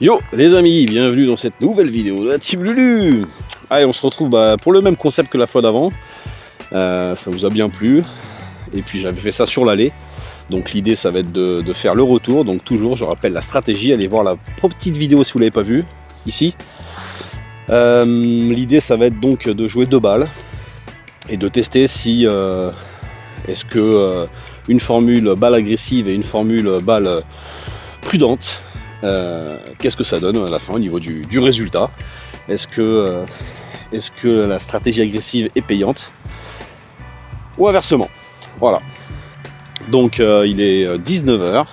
Yo les amis, bienvenue dans cette nouvelle vidéo de la Team Lulu. Allez, on se retrouve pour le même concept que la fois d'avant. Ça vous a bien plu. Et puis j'avais fait ça sur l'allée. Donc l'idée ça va être de faire le retour. Donc toujours, je rappelle la stratégie. Allez voir la petite vidéo si vous ne l'avez pas vue, ici. L'idée ça va être donc de jouer 2 balles. Et de tester si est-ce que une formule balle agressive et une formule balle prudente, qu'est-ce que ça donne à la fin au niveau du résultat. Est-ce que la stratégie agressive est payante ou inversement. Voilà, donc il est 19h, on va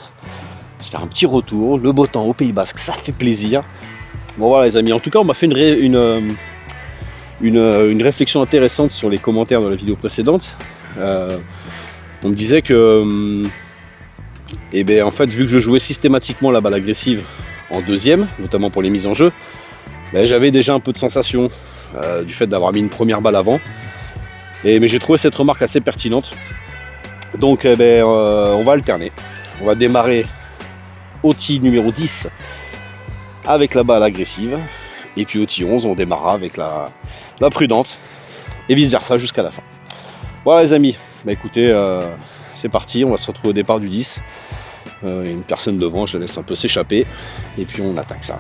se faire un petit retour, le beau temps au Pays Basque, ça fait plaisir. Bon voilà les amis, en tout cas on m'a fait une réflexion intéressante sur les commentaires de la vidéo précédente. On me disait que en fait, vu que je jouais systématiquement la balle agressive en deuxième, notamment pour les mises en jeu, j'avais déjà un peu de sensation du fait d'avoir mis une première balle avant. Mais j'ai trouvé cette remarque assez pertinente. Donc on va alterner. On va démarrer au tee numéro 10 avec la balle agressive. Et puis au tee 11, on démarrera avec la prudente. Et vice versa jusqu'à la fin. Voilà les amis. Écoutez, c'est parti. On va se retrouver au départ du 10. Il y a une personne devant, je la laisse un peu s'échapper. Et puis on attaque ça.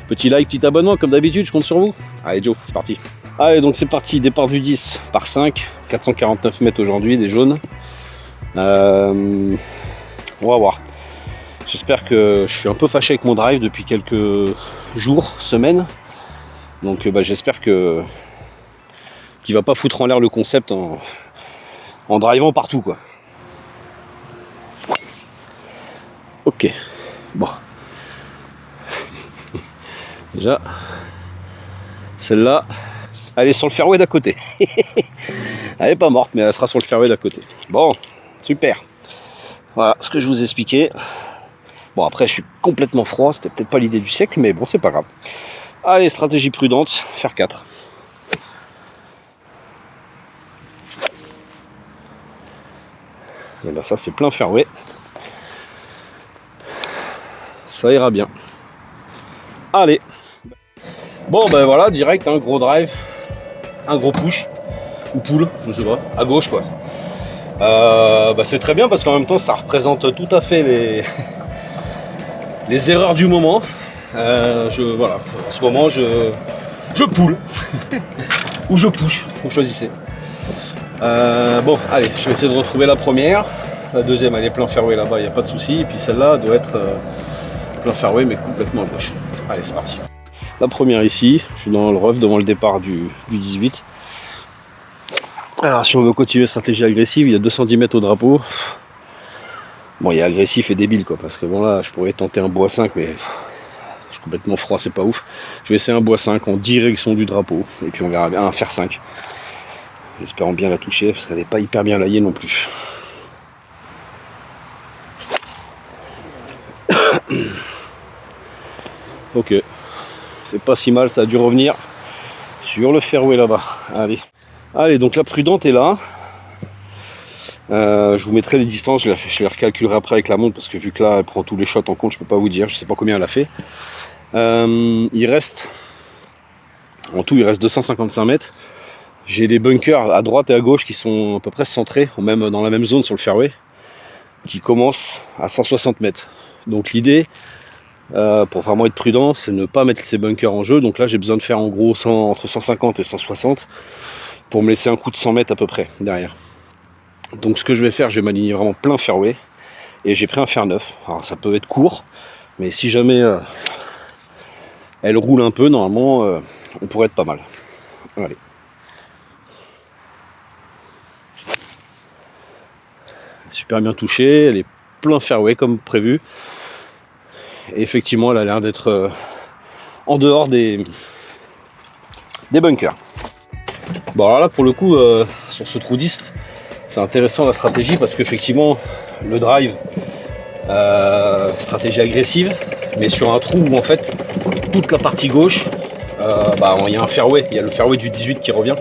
Petit like, petit abonnement, comme d'habitude, je compte sur vous. Allez Joe, c'est parti. Allez, donc c'est parti, départ du 10 par 5. 449 mètres aujourd'hui, des jaunes. On va voir. J'espère que je suis un peu fâché avec mon drive depuis quelques jours, semaines. Donc j'espère qu'il va pas foutre en l'air le concept en drivant partout, quoi. Ok, bon. Déjà, celle-là, elle est sur le fairway d'à côté. Elle est pas morte, mais elle sera sur le fairway d'à côté. Bon, super. Voilà ce que je vous expliquais. Bon, après, je suis complètement froid, c'était peut-être pas l'idée du siècle, mais bon, c'est pas grave. Allez, stratégie prudente, faire 4. Et là, ça, c'est plein fairway. Ça ira bien. Allez. Bon ben voilà, direct, un gros drive, un gros push, ou pull, je sais pas, à gauche quoi. C'est très bien parce qu'en même temps ça représente tout à fait les erreurs du moment. Voilà, en ce moment je pull ou je push, vous choisissez. Bon, allez, je vais essayer de retrouver la première. La deuxième elle est plein fairway là-bas, il n'y a pas de souci. Et puis celle-là doit être plein fairway mais complètement à gauche. Allez, c'est parti. La première ici, je suis dans le rough devant le départ du 18. Alors si on veut continuer stratégie agressive, il y a 210 mètres au drapeau. Bon, il y a agressif et débile quoi, parce que bon là je pourrais tenter un bois 5 mais je suis complètement froid, c'est pas ouf. Je vais essayer un bois 5 en direction du drapeau et puis on verra bien un fer 5. Espérons bien la toucher parce qu'elle n'est pas hyper bien laillée non plus. Ok, c'est pas si mal, ça a dû revenir sur le fairway là-bas. Allez, donc la prudente est là. Je vous mettrai les distances, je les recalculerai après avec la montre parce que vu que là elle prend tous les shots en compte, je peux pas vous dire, je sais pas combien elle a fait. Il reste en tout, il reste 255 mètres. J'ai des bunkers à droite et à gauche qui sont à peu près centrés, même dans la même zone sur le fairway, qui commencent à 160 mètres. Donc l'idée, pour vraiment être prudent, c'est ne pas mettre ces bunkers en jeu. Donc là j'ai besoin de faire en gros entre 150 et 160 pour me laisser un coup de 100 mètres à peu près derrière. Donc ce que je vais faire, je vais m'aligner vraiment plein fairway. Et j'ai pris un fer 9. Alors ça peut être court, mais si jamais elle roule un peu, normalement on pourrait être pas mal. Allez. Super bien touchée, elle est plein fairway comme prévu. Et effectivement elle a l'air d'être en dehors des bunkers. Bon alors là pour le coup sur ce trou 10 c'est intéressant la stratégie parce qu'effectivement le drive stratégie agressive mais sur un trou où en fait toute la partie gauche il y a un fairway, il y a le fairway du 18 qui revient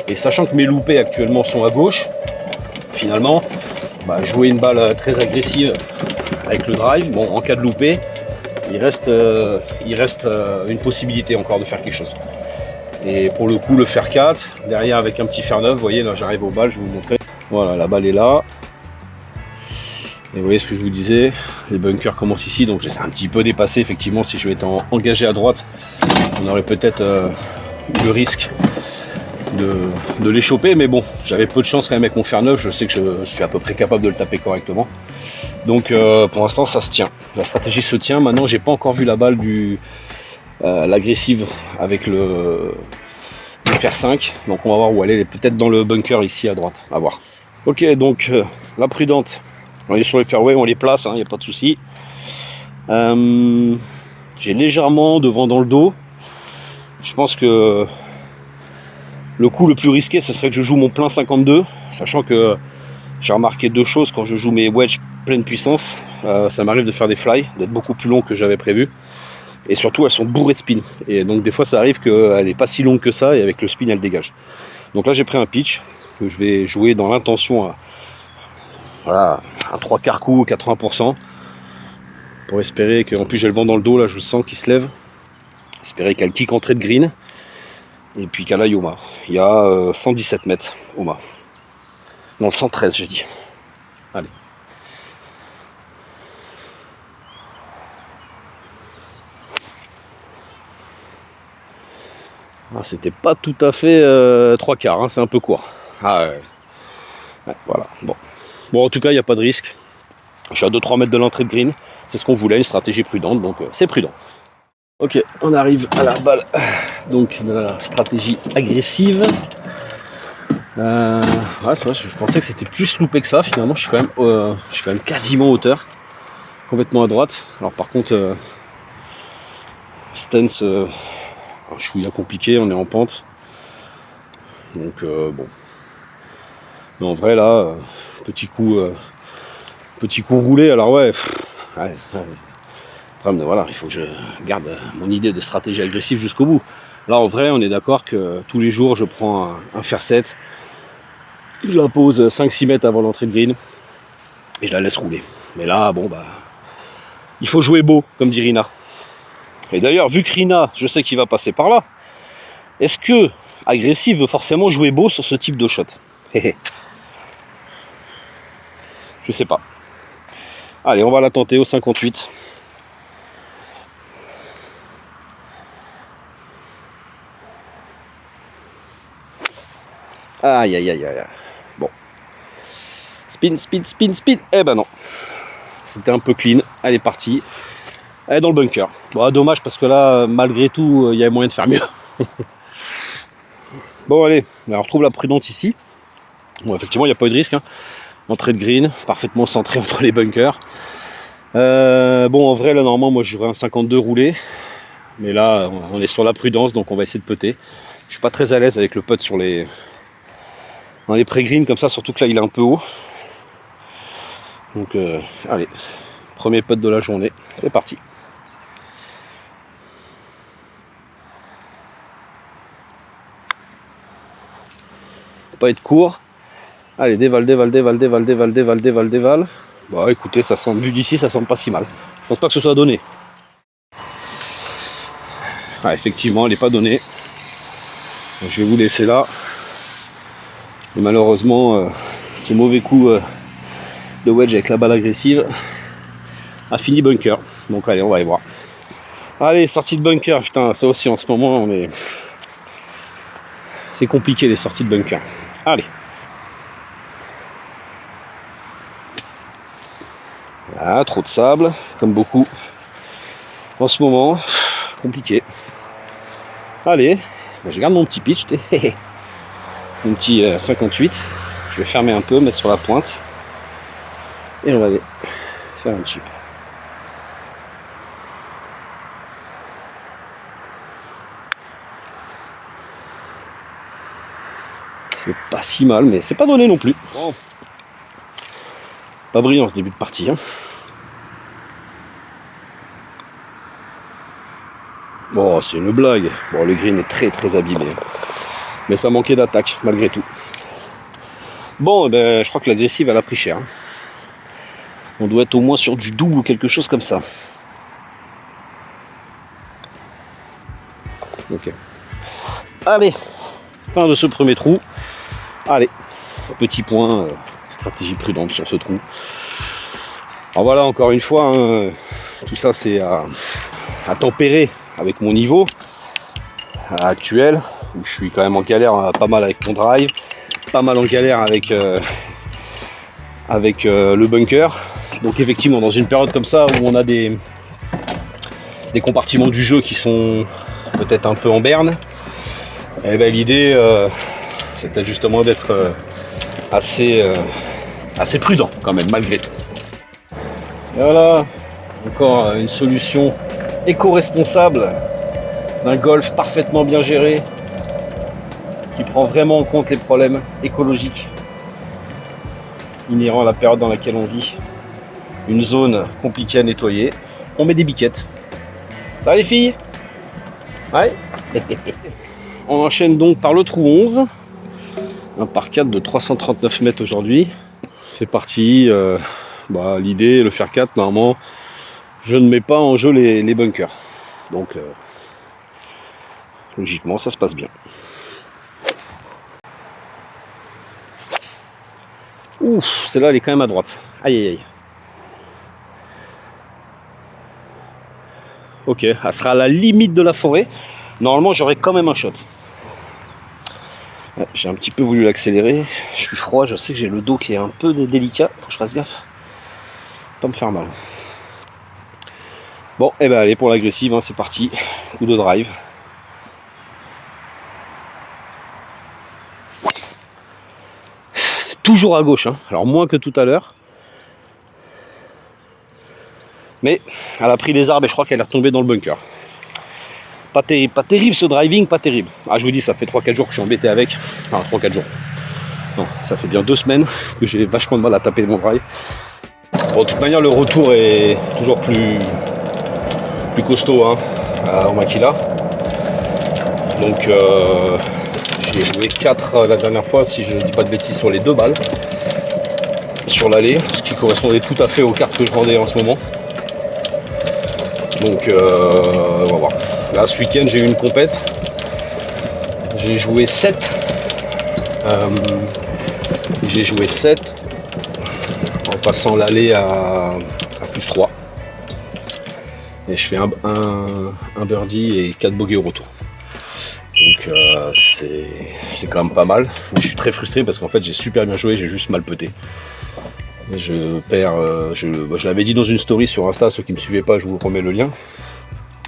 et sachant que mes loupés actuellement sont à gauche, finalement jouer une balle très agressive avec le drive, bon en cas de loupé il reste une possibilité encore de faire quelque chose. Et pour le coup, le fer 4, derrière avec un petit fer 9, vous voyez, là j'arrive aux balles, je vais vous montrer. Voilà, la balle est là. Et vous voyez ce que je vous disais, les bunkers commencent ici, donc j'essaie un petit peu dépassé. Effectivement, si je vais être engagé à droite, on aurait peut-être le risque de les choper, mais bon, j'avais peu de chance quand même avec mon fer 9, je sais que je suis à peu près capable de le taper correctement. Donc pour l'instant ça se tient, la stratégie se tient. Maintenant j'ai pas encore vu la balle l'agressive avec le fer 5, donc on va voir où elle est peut-être dans le bunker ici à droite, à voir. Ok, donc la prudente, on est sur les fairways, on les place, il n'y a pas de souci. J'ai légèrement de vent dans le dos, je pense que le coup le plus risqué ce serait que je joue mon plein 52, sachant que j'ai remarqué deux choses quand je joue mes wedges pleine puissance. Ça m'arrive de faire des fly, d'être beaucoup plus long que j'avais prévu. Et surtout, elles sont bourrées de spin. Et donc, des fois, ça arrive qu'elle n'est pas si longue que ça. Et avec le spin, elle dégage. Donc là, j'ai pris un pitch que je vais jouer dans l'intention à 3/4 coup, 80%. Pour espérer que, en plus, j'ai le vent dans le dos. Là, je le sens qu'il se lève. Espérer qu'elle kick entrée de green. Et puis qu'elle aille au mât. Il y a 117 mètres au mât. Non, 113, j'ai dit. Allez. Ah, c'était pas tout à fait 3/4, c'est un peu court. Ah, ouais, voilà. Bon, en tout cas, il n'y a pas de risque. Je suis à 2-3 mètres de l'entrée de green. C'est ce qu'on voulait, une stratégie prudente, donc c'est prudent. Ok, on arrive à la balle donc de la stratégie agressive. Je pensais que c'était plus loupé que ça. Finalement, je suis quand même quasiment en hauteur, complètement à droite. Alors par contre, stance, un chouïa compliqué, on est en pente. Donc bon. Mais en vrai là, petit coup roulé. Alors ouais. Voilà, il faut que je garde mon idée de stratégie agressive jusqu'au bout. Là en vrai, on est d'accord que tous les jours, je prends un fer 7. Je la pose 5-6 mètres avant l'entrée de green et je la laisse rouler. Mais là, bon bah, il faut jouer beau, comme dit Rina. Et d'ailleurs, vu que Rina, je sais qu'il va passer par là, est-ce que agressif veut forcément jouer beau sur ce type de shot? Je sais pas. Allez, on va la tenter au 58. Aïe aïe aïe aïe. Bon. Spin. Eh ben non. C'était un peu clean. Elle est partie. Elle est dans le bunker. Bon, dommage parce que là, malgré tout, il y avait moyen de faire mieux. Bon, allez. On retrouve la prudente ici. Bon, effectivement, il n'y a pas eu de risque. Entrée de green, parfaitement centré entre les bunkers. Bon, en vrai, là, normalement, moi, j'aurais un 52 roulé. Mais là, on est sur la prudence, donc on va essayer de putter. Je suis pas très à l'aise avec le putt dans les pré-green comme ça, surtout que là, il est un peu haut. Donc, allez, premier putt de la journée. C'est parti. Pas être court. Allez, déval. Bon, écoutez, ça semble, vu d'ici, ça semble pas si mal. Je pense pas que ce soit donné. Ah, effectivement, elle n'est pas donnée. Je vais vous laisser là. Et malheureusement, ce mauvais coup de wedge avec la balle agressive a fini bunker. Donc allez, on va y voir. Allez, sortie de bunker. Putain, ça aussi en ce moment, c'est compliqué les sorties de bunker. Allez. Ah, trop de sable, comme beaucoup en ce moment. Compliqué. Allez, je garde mon petit pitch. Mon petit 58. Je vais fermer un peu, mettre sur la pointe. Et on va aller faire un chip. C'est pas si mal, mais c'est pas donné non plus. Bon. Pas brillant ce début de partie. Bon, c'est une blague. Bon, le green est très abîmé. Mais ça manquait d'attaque, malgré tout. Bon, je crois que l'agressive, elle a pris cher. On doit être au moins sur du double ou quelque chose comme ça. Ok. Allez, fin de ce premier trou. Allez, petit point, stratégie prudente sur ce trou. Alors voilà, encore une fois, hein, tout ça c'est à tempérer avec mon niveau actuel, où je suis quand même en galère pas mal avec mon drive, pas mal en galère avec le bunker. Donc effectivement, dans une période comme ça où on a des compartiments du jeu qui sont peut-être un peu en berne, et ben, l'idée c'était justement d'être assez prudent quand même malgré tout. Et voilà, encore une solution éco-responsable d'un golf parfaitement bien géré qui prend vraiment en compte les problèmes écologiques inhérents à la période dans laquelle on vit. Une zone compliquée à nettoyer, on met des biquettes. Ça va les filles? Ouais. On enchaîne donc par le trou 11, un par 4 de 339 mètres aujourd'hui. C'est parti. L'idée, le faire 4, normalement, je ne mets pas en jeu les bunkers. Donc, logiquement, ça se passe bien. Ouf, celle-là, elle est quand même à droite. Aïe, aïe, aïe. Ok, elle sera à la limite de la forêt. Normalement, j'aurai quand même un shot. Ouais, j'ai un petit peu voulu l'accélérer. Je suis froid, je sais que j'ai le dos qui est un peu délicat. Faut que je fasse gaffe. Pas me faire mal. Bon, et ben allez pour l'agressive, hein, c'est parti. Coup de drive. C'est toujours à gauche, hein. Alors moins que tout à l'heure. Mais elle a pris des arbres et je crois qu'elle est retombée dans le bunker. Pas terrible ce driving, pas terrible. Ah, je vous dis, ça fait 3-4 jours que je suis embêté avec. Enfin, 3-4 jours. Non, ça fait bien 2 semaines que j'ai vachement de mal à taper mon drive. Bon, de toute manière, le retour est toujours plus costaud, hein, au Makila. Donc, j'ai joué 4 la dernière fois, si je ne dis pas de bêtises, sur les 2 balles. Sur l'allée, ce qui correspondait tout à fait aux cartes que je vendais en ce moment. Donc, on va voir. Là, ce week-end, j'ai eu une compète. J'ai joué 7. En passant l'allée à plus 3. Et je fais un birdie et 4 bogeys au retour. Donc c'est quand même pas mal. Je suis très frustré parce qu'en fait j'ai super bien joué, j'ai juste mal puté. Je perds, je l'avais dit dans une story sur Insta, ceux qui ne me suivaient pas, je vous remets le lien.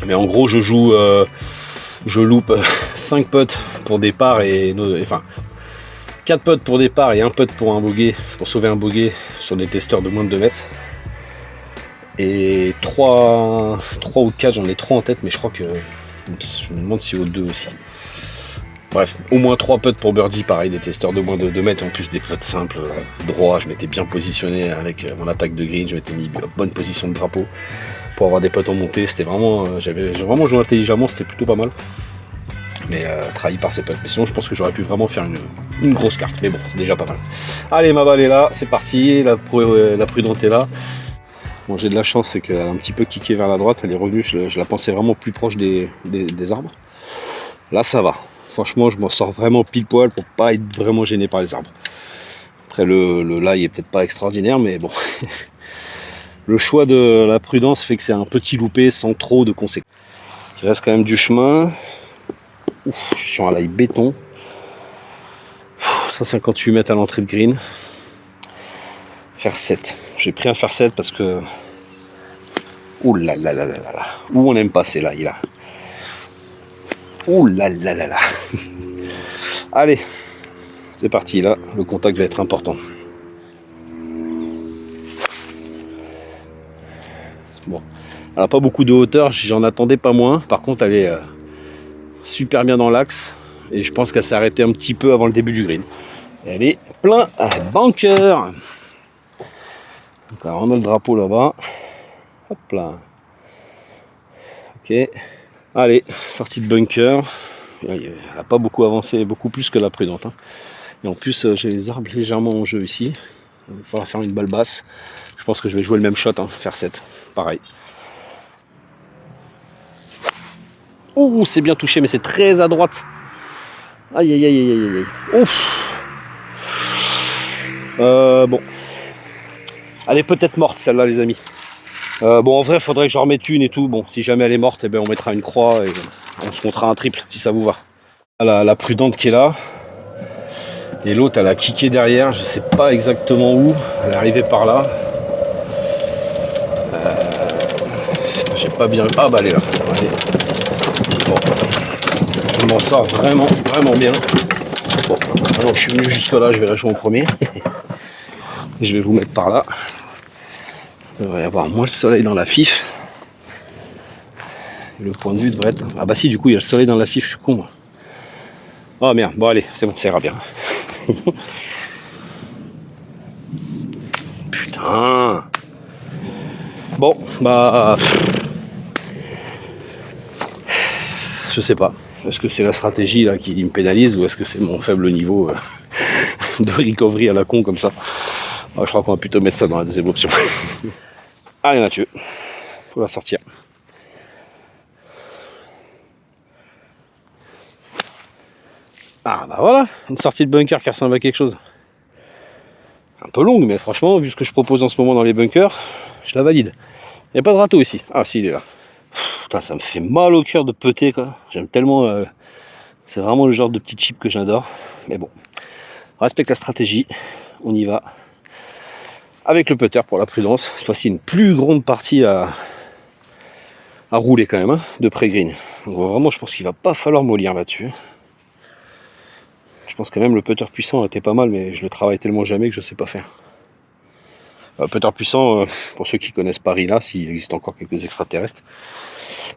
Mais en gros je loupe 5 putts pour départ enfin 4 putts pour départ et 1 putt pour un bogey, pour sauver un bogey sur des testeurs de moins de 2 mètres. Et 3 ou 4, j'en ai 3 en tête, mais je crois que je me demande si au 2 aussi. Bref, au moins 3 putts pour birdie, pareil, des testeurs de moins de 2 mètres, en plus des putts simples, droits. Je m'étais bien positionné avec mon attaque de green, je m'étais mis en bonne position de drapeau pour avoir des putts en montée. C'était vraiment, j'ai vraiment joué intelligemment, c'était plutôt pas mal. Mais trahi par ses putts. Mais sinon, je pense que j'aurais pu vraiment faire une grosse carte. Mais bon, c'est déjà pas mal. Allez, ma balle est là, c'est parti, la prudente est là. Bon, j'ai de la chance, c'est qu'elle a un petit peu kické vers la droite, elle est revenue, je la pensais vraiment plus proche des arbres. Là, ça va. Franchement, je m'en sors vraiment pile poil pour pas être vraiment gêné par les arbres. Après, le lie est peut-être pas extraordinaire, mais bon. Le choix de la prudence fait que c'est un petit loupé sans trop de conséquences. Il reste quand même du chemin. Ouf, je suis sur un lie béton. 158 mètres à l'entrée de green. Faire 7. J'ai pris un faire 7 parce que... Ouh là là là là là. Où on n'aime pas ces là, là. Ouh là là là là. Allez, c'est parti là. Le contact va être important. Bon, elle n'a pas beaucoup de hauteur, j'en attendais pas moins. Par contre, elle est super bien dans l'axe. Et je pense qu'elle s'est arrêtée un petit peu avant le début du green. Elle est plein bunker. Donc, alors, on a le drapeau là-bas. Hop là. Ok. Allez, sortie de bunker. Elle n'a pas beaucoup avancé, beaucoup plus que la prudente. Hein. Et en plus, j'ai les arbres légèrement en jeu ici. Il va falloir faire une balle basse. Je pense que je vais jouer le même shot, hein, faire 7. Pareil. Ouh, c'est bien touché, mais c'est très à droite. Aïe, aïe, aïe, aïe, aïe, aïe. Ouf. Bon. Elle est peut-être morte, celle-là, les amis. Bon, en vrai, il faudrait que j'en remette une et tout. Bon, si jamais elle est morte, eh ben, on mettra une croix et on se comptera un triple, si ça vous va. La prudente qui est là. Et l'autre, elle a kické derrière, je sais pas exactement où. Elle est arrivée par là. J'ai pas bien... Ah bah elle est là. Allez. Bon. Je m'en sors vraiment, vraiment bien. Bon, alors je suis venu jusque là, je vais la jouer en premier. Je vais vous mettre par là. Il devrait y avoir moins le soleil dans la fif. Le point de vue devrait être... Ah bah si, du coup il y a le soleil dans la fif, je suis con moi. Oh merde, bon allez, c'est bon, ça ira bien. Putain. Bon, bah... Je sais pas. Est-ce que c'est la stratégie là qui me pénalise ou est-ce que c'est mon faible niveau de recovery à la con comme ça? Je crois qu'on va plutôt mettre ça dans la deuxième option. Allez Mathieu, faut la sortir. Ah bah voilà, une sortie de bunker qui ressemble à quelque chose. Un peu longue, mais franchement, vu ce que je propose en ce moment dans les bunkers, je la valide. Il n'y a pas de râteau ici. Ah si, il est là. Putain, ça me fait mal au cœur de peter quoi. J'aime tellement... c'est vraiment le genre de petit chip que j'adore. Mais bon, on respecte la stratégie. On y va. Avec le putter pour la prudence. Cette fois-ci, une plus grande partie à rouler quand même, hein, de pré-green. Donc vraiment, je pense qu'il va pas falloir mollir là-dessus. Je pense que même le putter puissant était pas mal, mais je le travaille tellement jamais que je sais pas faire. Putter puissant, pour ceux qui connaissent Paris là, s'il existe encore quelques extraterrestres,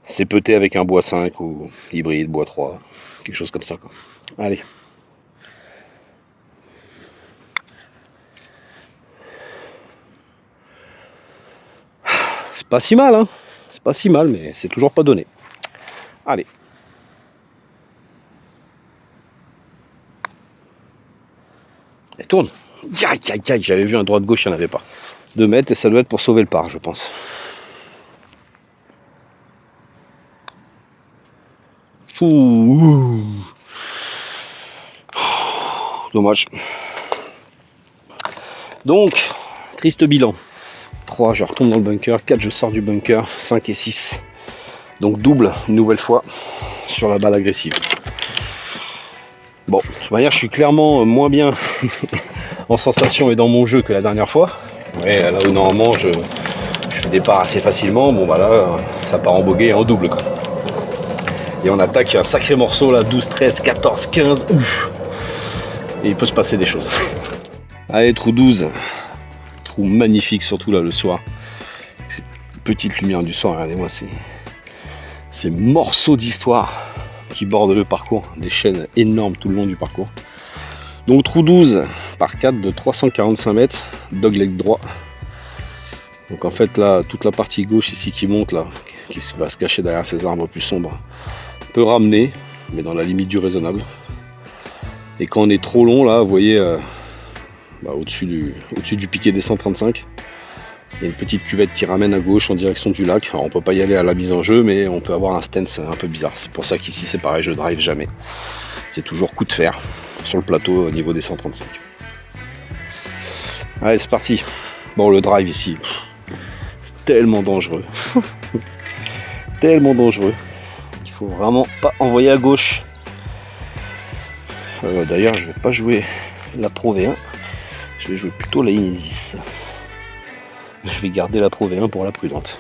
c'est putter avec un bois 5 ou hybride, bois 3, quelque chose comme ça quoi. Allez. C'est pas si mal, hein. C'est pas si mal, mais c'est toujours pas donné. Allez. Et tourne. Aïe, aïe, aïe, j'avais vu un droite-gauche, il n'y en avait pas. 2 mètres et ça doit être pour sauver le par, je pense. Ouh. Dommage. Donc, triste bilan. 3, je retourne dans le bunker. 4, je sors du bunker. 5 et 6. Donc double, une nouvelle fois, sur la balle agressive. Bon, de toute manière, je suis clairement moins bien en sensation et dans mon jeu que la dernière fois. Ouais, là où normalement je fais des parts assez facilement, bon bah là, ça part en bogey et en double quoi. Et on attaque un sacré morceau là, 12, 13, 14, 15, ouf. Et il peut se passer des choses. Allez, trou 12. Trou magnifique, surtout là le soir. Ces petites lumières du soir, regardez-moi ces morceaux d'histoire qui bordent le parcours. Des chaînes énormes tout le long du parcours. Donc trou 12 par 4 de 345 mètres, dogleg droit. Donc en fait là, toute la partie gauche ici qui monte là, qui va se cacher derrière ces arbres plus sombres, peut ramener, mais dans la limite du raisonnable. Et quand on est trop long là, vous voyez, au-dessus du piquet des 135, il y a une petite cuvette qui ramène à gauche en direction du lac. Alors on peut pas y aller à la mise en jeu, mais on peut avoir un stance un peu bizarre. C'est pour ça qu'ici c'est pareil, je drive jamais. C'est toujours coup de fer sur le plateau au niveau des 135. Allez, c'est parti. Bon, le drive ici, c'est tellement dangereux. Tellement dangereux. Il faut vraiment pas envoyer à gauche. D'ailleurs, je vais pas jouer la Pro V1. Je vais jouer plutôt la Inesis. Je vais garder la Pro V1 pour la prudente.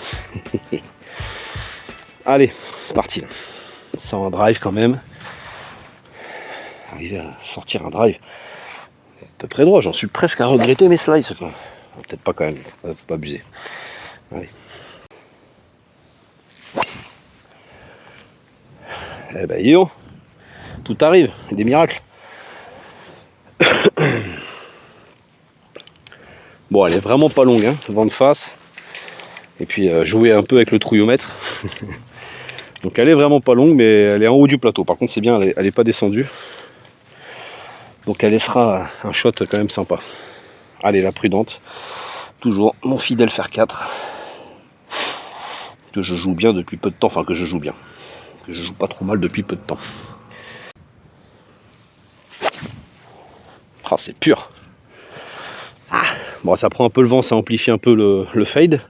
Allez, c'est parti. Sans un drive quand même. Arriver à sortir un drive à peu près droit, j'en suis presque à regretter mes slices quoi. Peut-être pas quand même, faut pas abuser. Allez. Eh ben yo, tout arrive, des miracles. Bon, elle est vraiment pas longue, hein, vent de face. Et puis jouer un peu avec le trouillomètre. Donc elle est vraiment pas longue, mais elle est en haut du plateau. Par contre c'est bien, elle est pas descendue. Donc elle laissera un shot quand même sympa. Allez, la prudente. Toujours mon fidèle fer 4. Que je joue bien depuis peu de temps. Enfin, que je joue bien. que je joue pas trop mal depuis peu de temps. Ah, c'est pur. Ah, bon, ça prend un peu le vent, ça amplifie un peu le fade.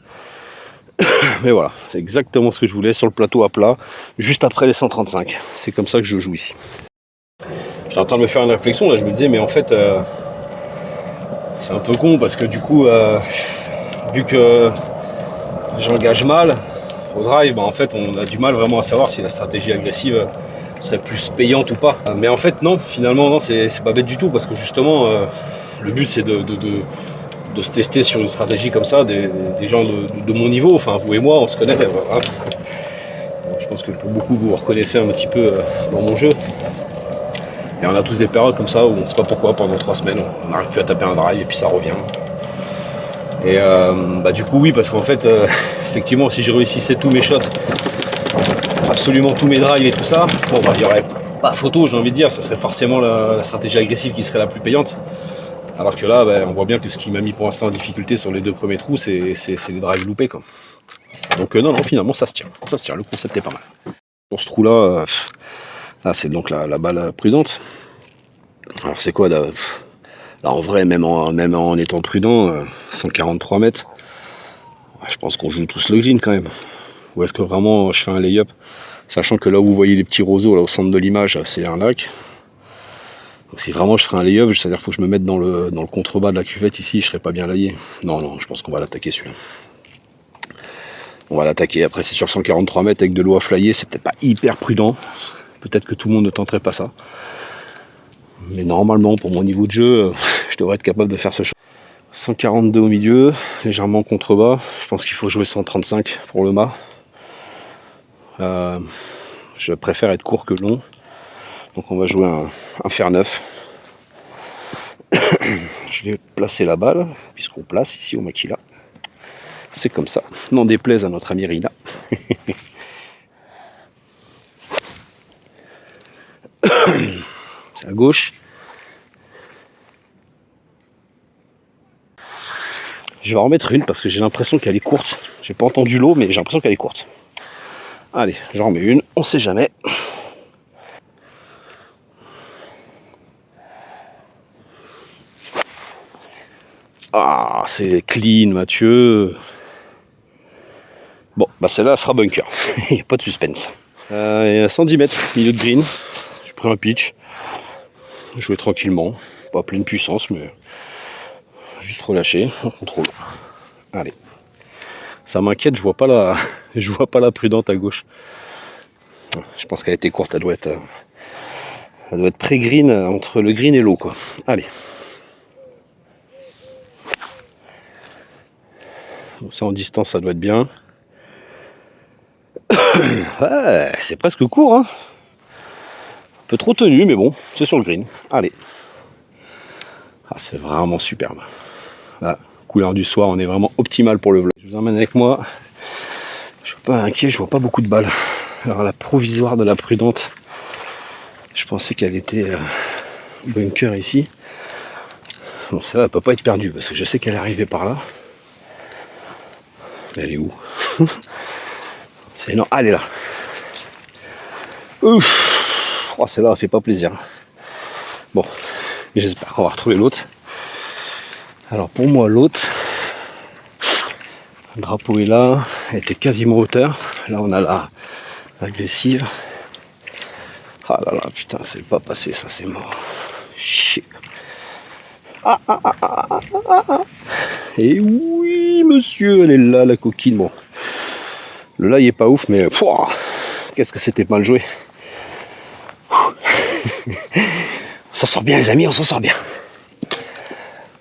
Mais voilà, c'est exactement ce que je voulais sur le plateau à plat, juste après les 135. C'est comme ça que je joue ici. J'étais en train de me faire une réflexion, là je me disais, mais en fait, c'est un peu con parce que du coup, vu que j'engage mal au drive, bah, en fait, on a du mal vraiment à savoir si la stratégie agressive serait plus payante ou pas. Mais en fait, non, finalement, non, c'est pas bête du tout parce que justement, le but c'est de se tester sur une stratégie comme ça, des gens de mon niveau, enfin vous et moi on se connaît, hein. Je pense que pour beaucoup vous reconnaissez un petit peu dans mon jeu. Et on a tous des périodes comme ça où on ne sait pas pourquoi pendant 3 semaines on n'arrive plus à taper un drive et puis ça revient. Et bah du coup oui, parce qu'en fait effectivement si je réussissais tous mes shots, absolument tous mes drives et tout ça, bon bah il n'y aurait pas photo, j'ai envie de dire, ça serait forcément la stratégie agressive qui serait la plus payante. Alors que là, on voit bien que ce qui m'a mis pour l'instant en difficulté sur les 2 premiers trous, c'est les drives loupés, quoi. Donc non, finalement ça se tient, le concept est pas mal. Pour ce trou-là, là c'est donc la balle prudente. Alors c'est quoi là, en vrai, même en étant prudent, 143 mètres, je pense qu'on joue tous le green quand même. Ou est-ce que vraiment je fais un lay-up, sachant que là où vous voyez les petits roseaux là au centre de l'image, c'est un lac. Donc si vraiment je ferais un lay-up, c'est-à-dire qu'il faut que je me mette dans le contrebas de la cuvette ici, je serais pas bien layé. Non, je pense qu'on va l'attaquer celui-là. On va l'attaquer. Après c'est sur 143 mètres avec de l'eau à flyer, c'est peut-être pas hyper prudent. Peut-être que tout le monde ne tenterait pas ça. Mais normalement, pour mon niveau de jeu, je devrais être capable de faire ce shot. 142 au milieu, légèrement contrebas. Je pense qu'il faut jouer 135 pour le mât. Je préfère être court que long. Donc on va jouer un fer neuf. Je vais placer la balle, puisqu'on place ici au maquila. C'est comme ça. N'en déplaise à notre ami Rina. C'est à gauche. Je vais en remettre une parce que j'ai l'impression qu'elle est courte. J'ai pas entendu l'eau, mais j'ai l'impression qu'elle est courte. Allez, j'en remets une, on sait jamais. Ah, c'est clean, Mathieu. Bon, bah celle-là sera bunker. Il n'y a pas de suspense. 110 mètres, milieu de green. J'ai pris un pitch. Jouer tranquillement. Pas pleine puissance, mais juste relâché. On contrôle. Allez. Ça m'inquiète, je vois pas la prudente à gauche. Je pense qu'elle était courte, elle doit être pré-green, entre le green et l'eau, quoi. Allez. Bon, ça en distance, ça doit être bien. Ouais, c'est presque court, hein. Un peu trop tenu, mais bon, c'est sur le green. Allez. Ah, c'est vraiment superbe. La couleur du soir, on est vraiment optimal pour le vlog. Je vous emmène avec moi. Je suis pas inquiet, je vois pas beaucoup de balles. Alors la provisoire de la prudente, je pensais qu'elle était bunker ici. Bon, ça va, peut pas être perdue parce que je sais qu'elle est arrivée par là. Elle est où? C'est énorme. Ah, elle est là. Ouf. Oh, celle-là, elle fait pas plaisir. Bon, j'espère qu'on va retrouver l'autre. Alors pour moi, l'autre, le drapeau est là, elle était quasiment hauteur. Là, on a la agressive. Ah là là, putain, c'est pas passé, ça, c'est mort. Chier. Et oui, monsieur, elle est là, la coquine. Bon, le là, il est pas ouf, mais qu'est-ce que c'était mal joué. On s'en sort bien, les amis, on s'en sort bien.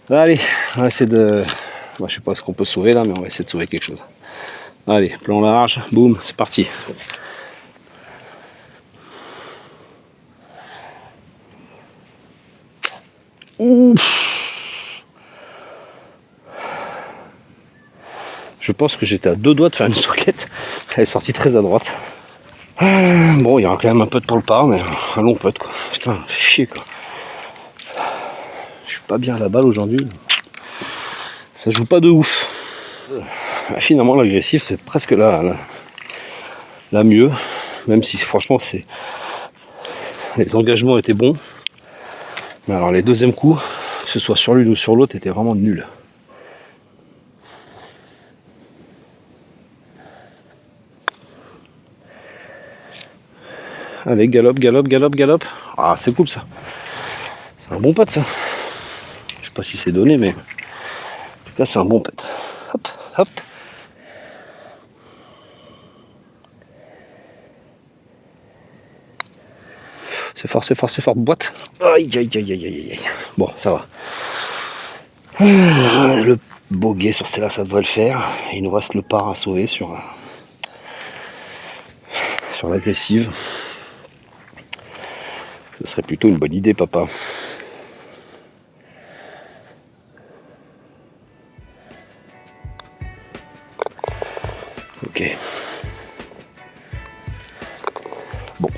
Allez, on va essayer de... Moi, je sais pas ce qu'on peut sauver là, mais on va essayer de sauver quelque chose. Allez, plan large, boum, c'est parti. Ouf. Je pense que j'étais à 2 doigts de faire une soquette. Elle est sortie très à droite. Bon, il y aura quand même un putt pour le par, mais un long putt, quoi. Putain, fait chier, quoi. Je suis pas bien à la balle aujourd'hui. Ça joue pas de ouf. Finalement, l'agressif, c'est presque la mieux. même si franchement les engagements étaient bons. Mais alors les deuxièmes coups, que ce soit sur l'une ou sur l'autre, étaient vraiment nuls. Allez, galope, galope, galope, galope. Ah, c'est cool ça. C'est un bon putt ça. Je sais pas si c'est donné, mais en tout cas, c'est un bon putt. Hop, hop. C'est fort, c'est fort, c'est fort. Boîte. Aïe, aïe, aïe, aïe, aïe, aïe. Bon, ça va. Le bogey sur celle-là, ça devrait le faire. Il nous reste le par à sauver sur l'agressive. Ce serait plutôt une bonne idée, papa. Ok. Bon.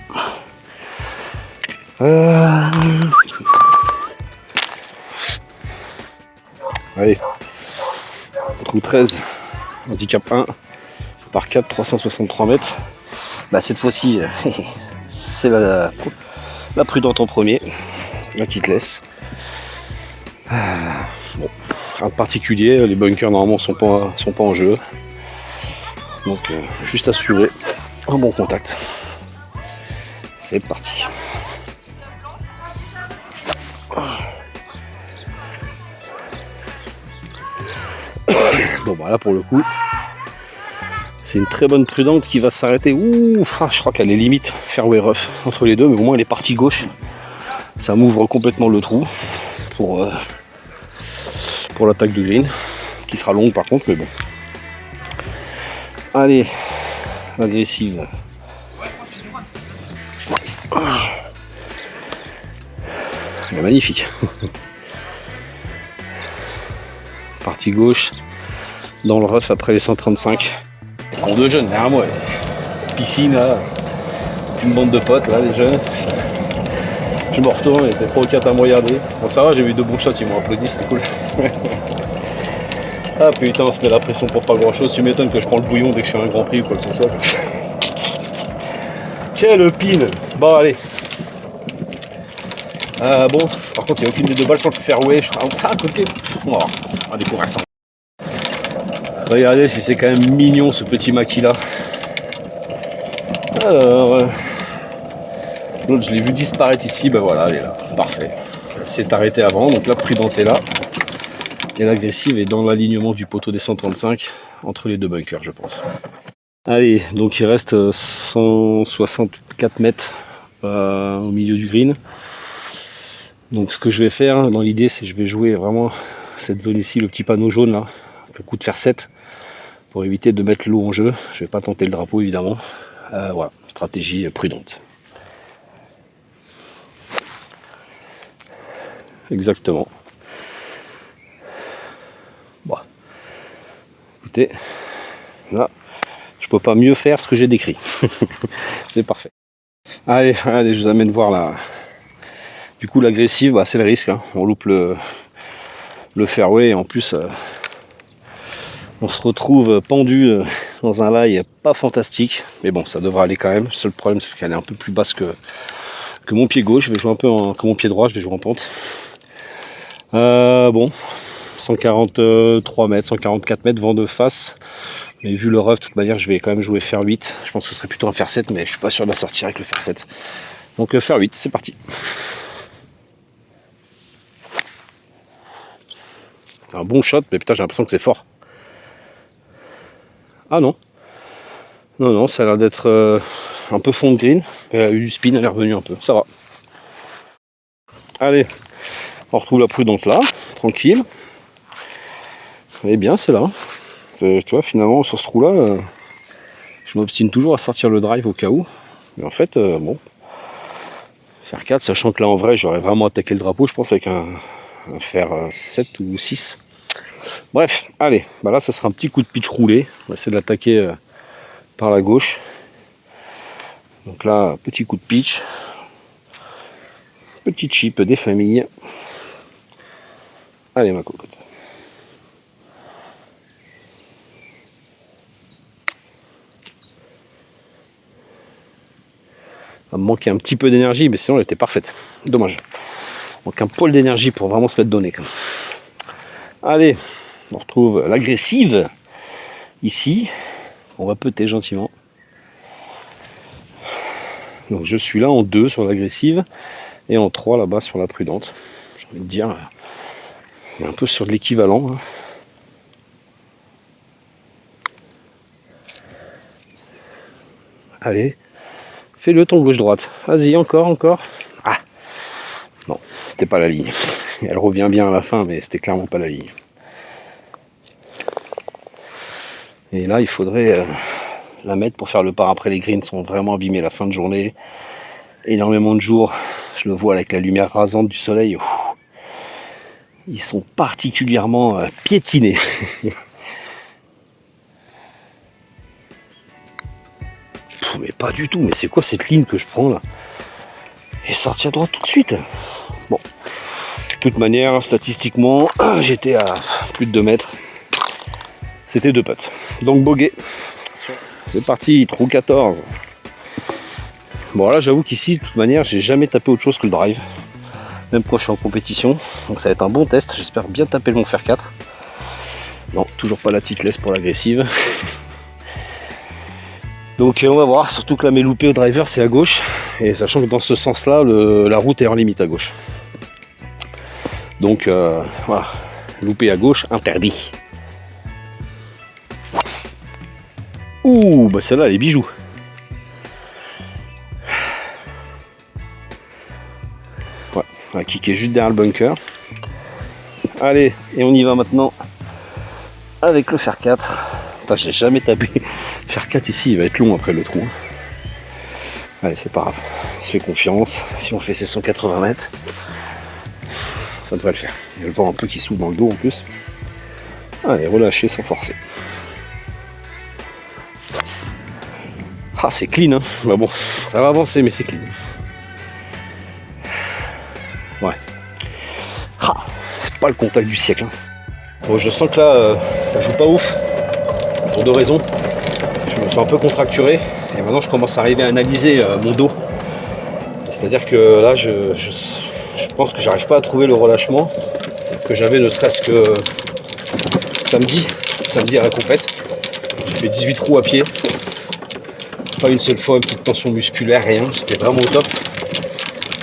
Allez. Trou 13. Handicap 1. Par 4, 363 mètres. Bah, cette fois-ci, c'est la prudente en premier. La petite laisse. Bon. Rien de particulier. Les bunkers, normalement, sont pas en jeu. Donc, juste assurer un bon contact. C'est parti. Bon bah là pour le coup, c'est une très bonne prudente qui va s'arrêter. Ouh, je crois qu'elle est limite fairway rough entre les deux, mais au moins elle est partie gauche. Ça m'ouvre complètement le trou pour l'attaque de green, qui sera longue par contre, mais bon. Allez, agressive. Elle est magnifique. Partie gauche, dans le rough après les 135. Con de jeunes, derrière moi. Piscine, là. Une bande de potes, là, les jeunes. Je me retourne, ils étaient 3 ou 4 à me regarder. Bon, ça va, j'ai vu 2 bons shots, ils m'ont applaudi, c'était cool. Ah putain, on se met la pression pour pas grand chose. Tu m'étonnes que je prends le bouillon dès que je fais un grand prix ou quoi que ce soit. Quel pin. Bon, allez. Bon, par contre, il n'y a aucune des deux balles sur le fairway. Je serai à côté. On va découvrir ça. Regardez si c'est quand même mignon ce petit maquis là. Alors, l'autre je l'ai vu disparaître ici, ben voilà, elle est là, parfait. Elle s'est arrêtée avant, donc la prudente est là. Et l'agressive est dans l'alignement du poteau des 135, entre les deux bunkers je pense. Allez, donc il reste 164 mètres au milieu du green. Donc ce que je vais faire dans l'idée, c'est que je vais jouer vraiment cette zone ici, le petit panneau jaune là, avec le coup de fer 7, pour éviter de mettre l'eau en jeu. Je vais pas tenter le drapeau évidemment. Voilà, stratégie prudente. Exactement. Bon. Écoutez, là, je peux pas mieux faire ce que j'ai décrit. C'est parfait. Allez, je vous amène voir là. Du coup, l'agressive, bah, c'est le risque. Hein. On loupe le fairway et en plus, on se retrouve pendu dans un lie pas fantastique. Mais bon, ça devrait aller quand même. Le seul problème, c'est qu'elle est un peu plus basse que mon pied gauche. Je vais jouer un peu que mon pied droit, je vais jouer en pente. Bon, 143 mètres, 144 mètres, vent de face. Mais vu le rough, de toute manière, je vais quand même jouer fer 8. Je pense que ce serait plutôt un fer 7, mais je suis pas sûr de la sortir avec le fer 7. Donc fer 8, c'est parti. C'est un bon shot, mais putain, j'ai l'impression que c'est fort. Ah non. Non, ça a l'air d'être un peu fond de green. Elle a eu du spin, elle est revenue un peu. Ça va. Allez, on retrouve la prudente là, tranquille. Elle est bien, c'est là. Tu vois, finalement, sur ce trou-là, je m'obstine toujours à sortir le drive au cas où. Mais en fait, bon. Faire 4, sachant que là, en vrai, j'aurais vraiment attaqué le drapeau, je pense, avec un fer 7 ou 6. Bref, allez. Bah là, ce sera un petit coup de pitch roulé. On va essayer de l'attaquer par la gauche. Donc là, petit coup de pitch. Petit chip des familles. Allez, ma cocotte. va me manquer un petit peu d'énergie, mais sinon elle était parfaite. Dommage. Donc un poil d'énergie pour vraiment se mettre donné. Allez, on retrouve l'agressive ici. On va peter gentiment. Donc je suis là en 2 sur l'agressive et en 3 là-bas sur la prudente. J'ai envie de dire, un peu sur de l'équivalent. Hein. Allez, fais-le ton gauche-droite. Vas-y, encore. Ah, non, c'était pas la ligne. Elle revient bien à la fin, mais c'était clairement pas la ligne. Et là, il faudrait la mettre pour faire le par. Après, les greens sont vraiment abîmés la fin de journée. Énormément de jours. Je le vois avec la lumière rasante du soleil. Ils sont particulièrement piétinés. Mais pas du tout. Mais c'est quoi cette ligne que je prends là? Et sortir droit tout de suite. Bon. De toute manière, statistiquement, j'étais à plus de 2 mètres. C'était 2 putts. Donc bogey. C'est parti, trou 14. Bon là j'avoue qu'ici, de toute manière, j'ai jamais tapé autre chose que le drive. Même quand je suis en compétition. Donc ça va être un bon test. J'espère bien taper le mon fer 4. Non, toujours pas la petite laisse pour l'agressive. Donc on va voir, surtout que la mes loupée au driver c'est à gauche. Et sachant que dans ce sens-là, la route est en limite à gauche. Donc voilà, loupé à gauche, interdit. Ouh, bah celle-là elle est bijou. Ouais, un kick est juste derrière le bunker. Allez, et on y va maintenant avec le fer 4. Putain, j'ai jamais tapé. Le fer 4 ici, il va être long après le trou. Allez, c'est pas grave. On se fait confiance. Si on fait ces 180 mètres, ça devrait le faire. Il y a le vent un peu qui souffle dans le dos en plus. Allez, relâcher sans forcer. Ah, c'est clean, hein. Bah bon, ça va avancer, mais c'est clean. Ouais. Ah, c'est pas le contact du siècle. Hein. Bon, je sens que là, ça joue pas ouf. Pour 2 raisons. Je me suis un peu contracturé. Et maintenant, je commence à arriver à analyser mon dos. C'est-à-dire que là, je pense que j'arrive pas à trouver le relâchement que j'avais ne serait-ce que samedi à la compète. J'ai fait 18 trous à pied. Pas une seule fois une petite tension musculaire, rien. J'étais vraiment au top.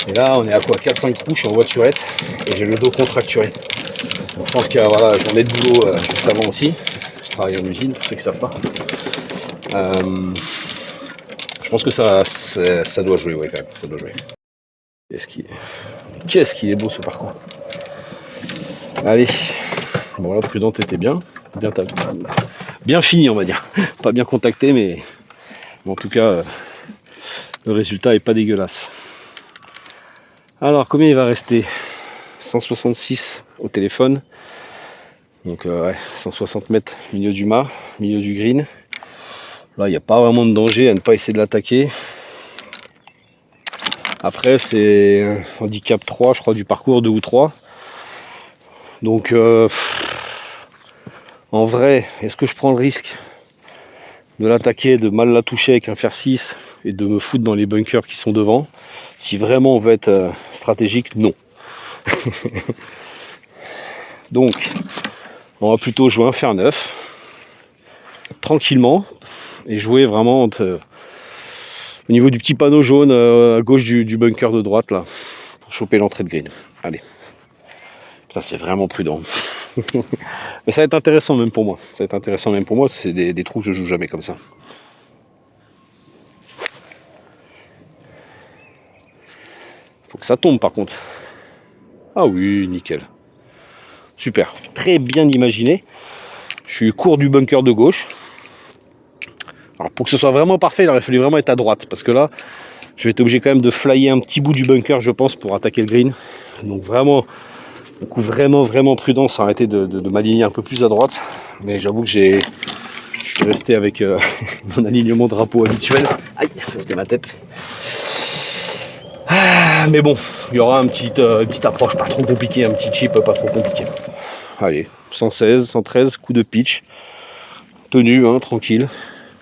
Et là, on est à quoi, 4-5 trous, je suis en voiturette et j'ai le dos contracturé. Donc, je pense qu'il y a voilà, journée de boulot juste avant aussi. Je travaille en usine, pour ceux qui ne savent pas. Je pense que ça doit jouer, ouais, quand même. Ça doit jouer. Qu'est-ce qu'il est beau ce parcours. Allez. Bon, là, prudente était bien fini, on va dire. Pas bien contacté, mais en tout cas, le résultat est pas dégueulasse. Alors, combien il va rester? 166 au téléphone. Donc, ouais, 160 mètres milieu du mât, milieu du green. Là, il n'y a pas vraiment de danger à ne pas essayer de l'attaquer. Après, c'est un handicap 3, je crois, du parcours, 2 ou 3. Donc, en vrai, est-ce que je prends le risque de l'attaquer, de mal la toucher avec un fer 6 et de me foutre dans les bunkers qui sont devant? Si vraiment on veut être stratégique, non. Donc, on va plutôt jouer un fer 9, tranquillement, et jouer vraiment au niveau du petit panneau jaune à gauche du bunker de droite, là, pour choper l'entrée de green. Allez. Ça, c'est vraiment prudent. Mais ça va être intéressant même pour moi. Ça va être intéressant même pour moi, parce que c'est des trous que je joue jamais comme ça. Faut que ça tombe par contre. Ah oui, nickel. Super, très bien imaginé. Je suis court du bunker de gauche. Alors pour que ce soit vraiment parfait, il aurait fallu vraiment être à droite. Parce que là, je vais être obligé quand même de flyer un petit bout du bunker, je pense, pour attaquer le green. Donc vraiment, vraiment prudent, sans arrêter de m'aligner un peu plus à droite. Mais j'avoue que je suis resté avec mon alignement drapeau habituel. Aïe, ça c'était ma tête. Mais bon, il y aura une petite approche pas trop compliquée, un petit chip pas trop compliqué. Allez, 116, 113, coup de pitch. Tenue, hein, tranquille.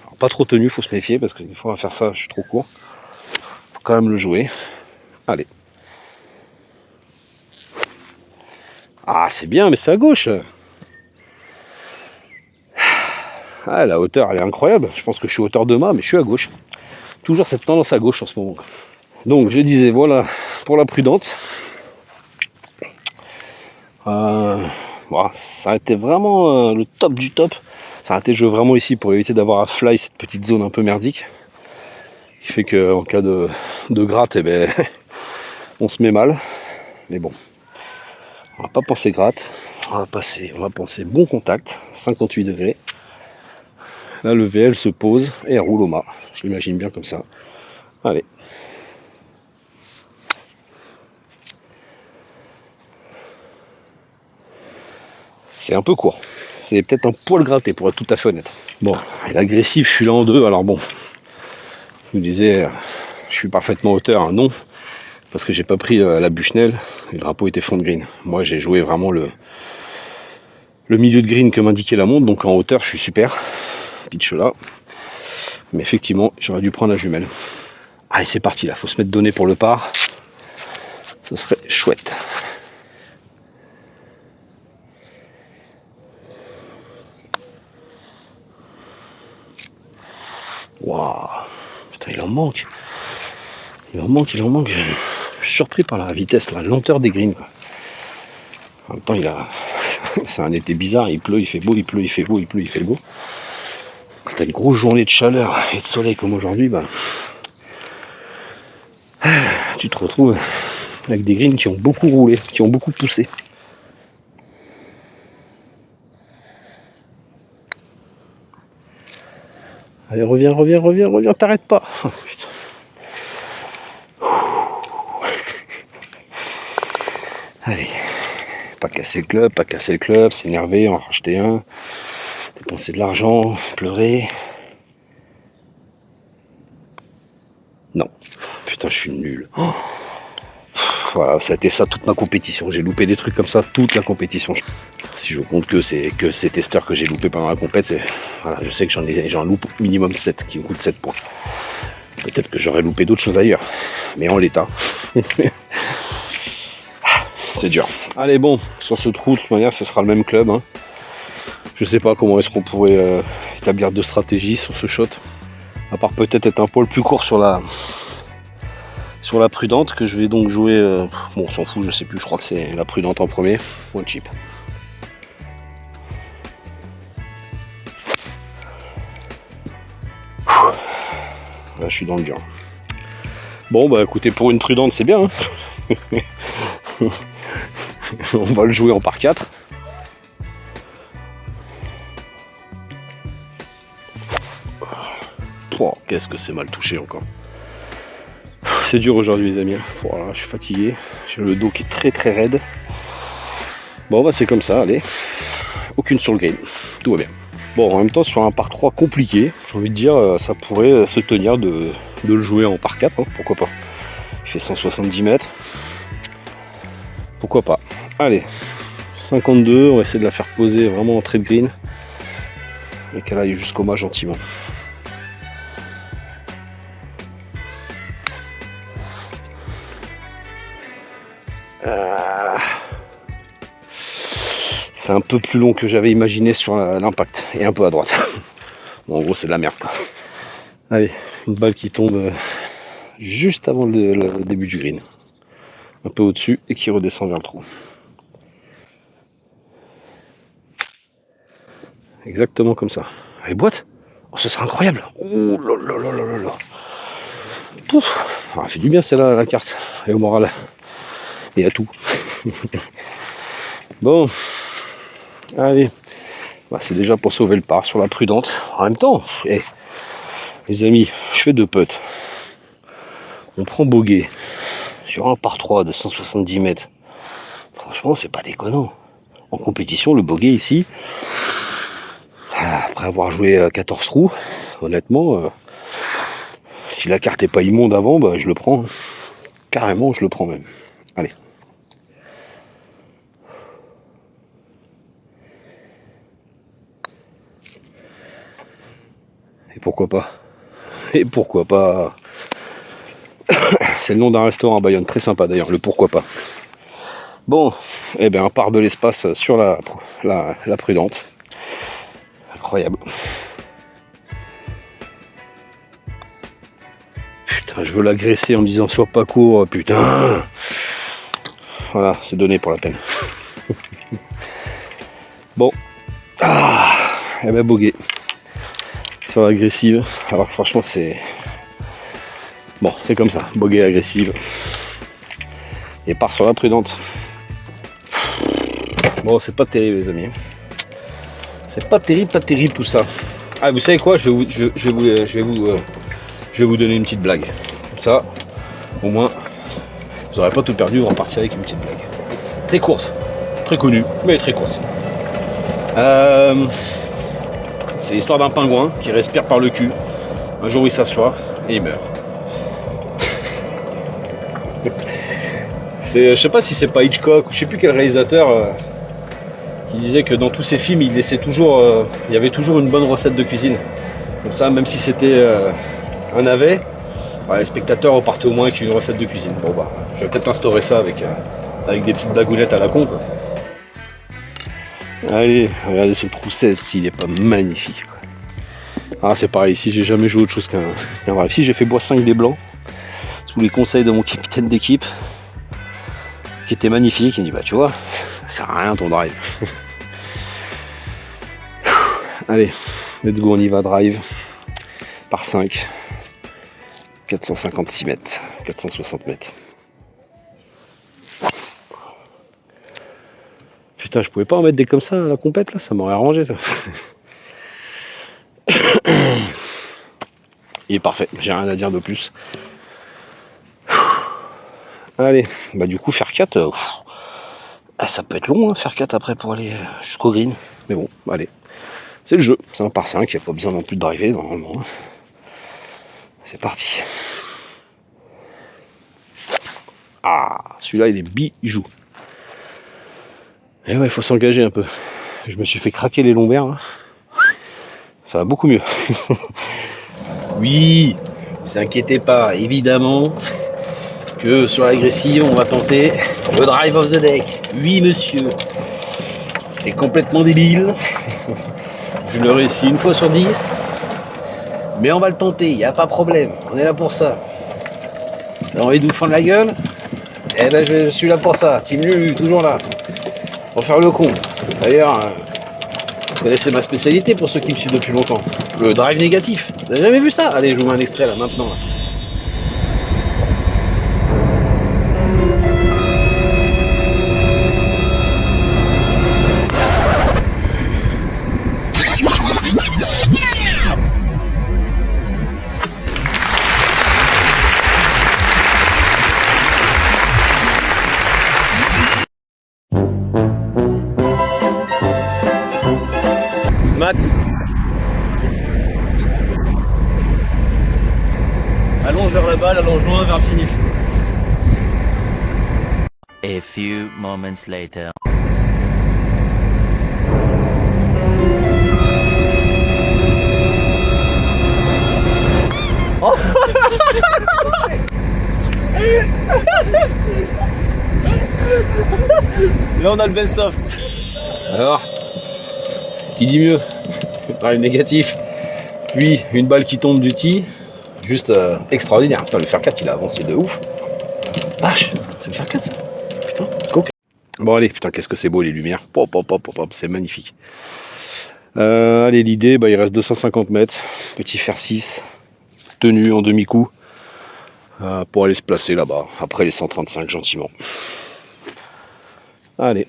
Alors, pas trop tenue, faut se méfier parce que des fois à faire ça, je suis trop court. quand même le jouer. Allez. Ah, c'est bien, mais c'est à gauche. Ah, la hauteur, elle est incroyable. Je pense que je suis hauteur de mât, mais je suis à gauche. Toujours cette tendance à gauche en ce moment. Donc, je disais, voilà, pour la prudente. Bon, ça a été vraiment le top du top. Ça a été joué vraiment ici pour éviter d'avoir à fly cette petite zone un peu merdique. Qui fait qu'en cas de gratte, eh ben, on se met mal. Mais bon, on va pas penser gratte. On va penser bon contact, 58 degrés. Là, le VL se pose et elle roule au mât. Je l'imagine bien comme ça. Allez. C'est un peu court. C'est peut-être un poil gratté pour être tout à fait honnête. Bon, et l'agressif, je suis là en deux. Alors bon, je vous disais, je suis parfaitement hauteur, hein, non. Parce que j'ai pas pris la Bushnell. Le drapeau était fond de green. Moi, j'ai joué vraiment le milieu de green que m'indiquait la montre. Donc en hauteur, je suis super. Pitch là. Mais effectivement, j'aurais dû prendre la jumelle. Allez, c'est parti là. Faut se mettre donné pour le par. Ce serait chouette. Waouh, putain, il en manque. Il en manque. Je suis surpris par la vitesse, la lenteur des greens, quoi. En même temps, c'est un été bizarre. Il pleut, il fait beau, il pleut, il fait beau, il pleut, il fait beau. Quand t'as une grosse journée de chaleur et de soleil comme aujourd'hui, bah, tu te retrouves avec des greens qui ont beaucoup roulé, qui ont beaucoup poussé. Allez, reviens, t'arrêtes pas. Oh, putain. Allez, pas casser le club, s'énerver, en racheter un, dépenser de l'argent, pleurer. Non, putain, je suis nul. Oh. Voilà, ça a été ça toute ma compétition. J'ai loupé des trucs comme ça toute la compétition. Si je compte que ces testeurs que j'ai loupé pendant la compète, voilà, je sais que j'en loupe minimum 7 qui me coûtent 7 points. Peut-être que j'aurais loupé d'autres choses ailleurs, mais en l'état. C'est dur. Allez, bon, sur ce trou, de toute manière, ce sera le même club. Hein. Je sais pas comment est-ce qu'on pourrait établir deux stratégies sur ce shot. À part peut-être être un poil plus court sur la prudente, que je vais donc jouer. Bon, on s'en fout, je sais plus, je crois que c'est la prudente en premier. One chip. Là, je suis dans le dur. Bon, bah écoutez, pour une prudente, c'est bien. Hein. On va le jouer en par 4. Oh, qu'est-ce que c'est mal touché encore. C'est dur aujourd'hui les amis. Oh là, je suis fatigué. J'ai le dos qui est très très raide. Bon bah c'est comme ça, allez. Aucune sur le green. Tout va bien. Bon, en même temps, sur un par 3 compliqué, j'ai envie de dire, ça pourrait se tenir de le jouer en par 4, hein, pourquoi pas. Il fait 170 mètres. Pourquoi pas. Allez, 52, on va essayer de la faire poser vraiment en trait de green. Et qu'elle aille jusqu'au mât gentiment. C'est un peu plus long que j'avais imaginé sur l'impact. Et un peu à droite. Bon, en gros, c'est de la merde, quoi. Allez, une balle qui tombe juste avant le début du green. Un peu au-dessus et qui redescend vers le trou. Exactement comme ça. Allez, boîte. Oh, ce sera incroyable. Oh là là là là là là. Pouf. Ah, fait du bien celle-là, la carte. Et au moral. Et à tout. Bon. Allez. Bah, c'est déjà pour sauver le par sur la prudente. En même temps, les amis, je fais 2 putts. On prend bogey sur un par 3 de 170 mètres. Franchement, c'est pas déconnant. En compétition, le bogey ici, après avoir joué 14 trous, honnêtement, si la carte est pas immonde avant, bah, je le prends. Carrément, je le prends même. Allez. Et pourquoi pas. Et pourquoi pas. C'est le nom d'un restaurant à Bayonne, très sympa d'ailleurs, le pourquoi pas. Bon, eh bien, on part de l'espace sur la prudente. Incroyable. Putain, je veux l'agresser en me disant sois pas court, putain. Voilà, c'est donné pour la peine. Bon. Ah, eh ben bogué. Sur l'agressive. Alors que franchement c'est... Bon, c'est comme ça, bogué agressive. Et part sur la prudente. Bon, c'est pas terrible les amis. C'est pas terrible tout ça. Ah, vous savez quoi, je vais vous donner une petite blague. Comme ça, au moins, vous n'aurez pas tout perdu, on va repartir avec une petite blague. Très courte, très connue, mais très courte. C'est l'histoire d'un pingouin qui respire par le cul. Un jour il s'assoit et il meurt. Je sais pas si c'est pas Hitchcock ou je sais plus quel réalisateur qui disait que dans tous ses films il laissait toujours, il y avait toujours une bonne recette de cuisine. Comme ça, même si c'était un navet, les spectateurs repartaient au moins avec une recette de cuisine. Bon bah, je vais peut-être instaurer ça avec des petites blagounettes à la con quoi. Allez, regardez ce trou 16 s'il est pas magnifique quoi. Ah c'est pareil, ici j'ai jamais joué autre chose qu'un drive. Ici j'ai fait bois 5 des blancs, sous les conseils de mon capitaine d'équipe, qui était magnifique, il me dit bah tu vois, ça sert à rien ton drive. Allez, let's go, on y va, drive, par 5, 456 mètres, 460 mètres. Putain, je pouvais pas en mettre des comme ça à la compète là, ça m'aurait arrangé ça. Il est parfait, j'ai rien à dire de plus. Allez, bah du coup faire 4, ça peut être long hein, faire 4 après pour aller jusqu'au green. Mais bon, allez. C'est le jeu, c'est un par 5, il n'y a pas besoin non plus de driver normalement. C'est parti. Ah, celui-là il est bijou. Et ouais, il faut s'engager un peu. Je me suis fait craquer les lombaires. Hein. Ça va beaucoup mieux. Oui, ne vous inquiétez pas, évidemment que sur l'agressive, on va tenter le drive of the deck. Oui, monsieur. C'est complètement débile. Je le réussis une fois sur 10. Mais on va le tenter, il n'y a pas de problème. On est là pour ça. T'as envie de vous fendre la gueule? Eh ben, je suis là pour ça. Team Lulu, toujours là. Pour faire le con. D'ailleurs, vous connaissez ma spécialité pour ceux qui me suivent depuis longtemps. Le drive négatif. Vous avez jamais vu ça? Allez, je vous mets un extrait là, maintenant. Là. Matt, allonge vers la balle, allonge loin vers le finish. A few moments later. Oh là on a le best-of. Alors, qui dit mieux? Drive négatif, puis une balle qui tombe du tee, juste extraordinaire. Putain, le fer 4 il a avancé de ouf. Vache, c'est le fer 4 ça. Putain, coque. Bon allez, putain, qu'est-ce que c'est beau les lumières. Pop, pop, pop, pop, c'est magnifique. Allez, l'idée, il reste 250 mètres. Petit fer 6, tenu en demi-coup, pour aller se placer là-bas, après les 135 gentiment. Allez.